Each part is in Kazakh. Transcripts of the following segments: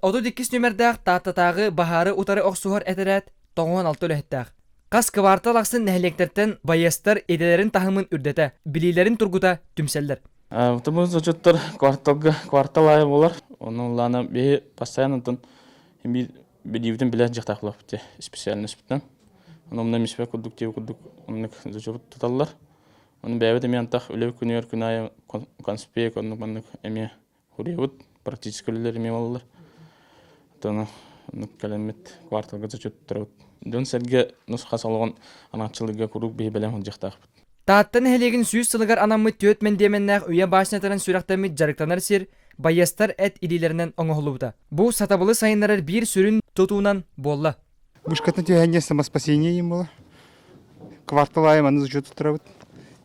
32 нөмердәк таттатагы бахары утары оксугар этерет 96 лөһәттәк. Кас квартал аксын нәһлектерден баястар эделерин тахымын үрдәтә, билиләрен тургута түмсәлләр. Автобус зачеттер квартал ай болар. Onun lana bir постоянно bir bilivden bilen jaqtaqlap te специальный спиттен. Onun da misbek kuduk onun zachurut tutallar. Onun bäbet men taq ölөп күнөр күнай конспект onun эме хуревут практическилер эме боллар. Тона калемет кварталга зачеттер. Дон серге нусха салган аначылыгы курук бе белем жақтақ. Тааттан хелеген сүйіз сылыгар анамы төт мен деменнәк уя башнатарын сүрәктәме жарыктанар сир баястар эт илилеринен оңоһулубута. Бу сатабылы сайыннарар бир сүрүн тотуунан болла. Бушкатна тегәнне самоспасение им була. Квартал айым аны зачет турабыт.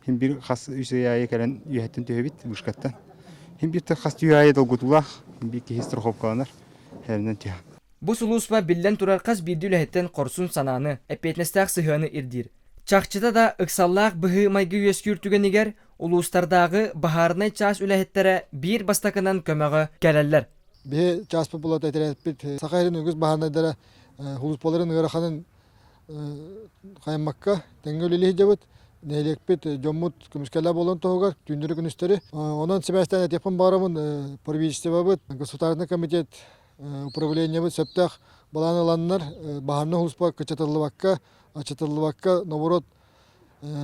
Хим бир хас үсәяе калан юһәттен төһәбит бушкаттан. Хим бир хас юһәе долгутулах, бир ки страховкалар. Хәрнән тя. Бу сулуспа биллен турар кас бидүләһеттен корсун сананы, эпетнестәк сыһаны ирдир. Чакчыда да ыксаллак быһы майгы үескүртүгенигер улустардагы бахарны час үләһеттере бир бастакынан көмөгө келеллер. Бе час популат этерепит сакайрын үгүз бахарнайдара хулуспаларын ыраханын каймакка теңгөлүлү жабыт нелекпит жоммут күмүскәлә болон тогар түндүрү күнүстөрү. Онон себестен тепон барамын провинциябыт государственный комитет управление бит сөптәк баланаланнар бахарны хулуспа кычатылыбакка Ачатылыбакка, наоборот,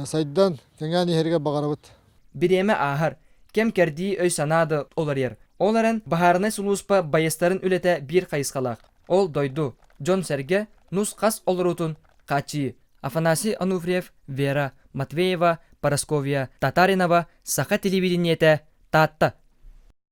сайдан кеңәни херге багарабыт. Биреме ахар, кем керди өй санады олар ер. Оларын бахарны сулуспа баястарын үлете бир кайыскалак. Ол дойду. Джон Серге, нус кас олрутун, Качи, Афанасий Ануфриев, Вера Матвеева, Парасковия, Татаринова, Саха телевидениете, Татта.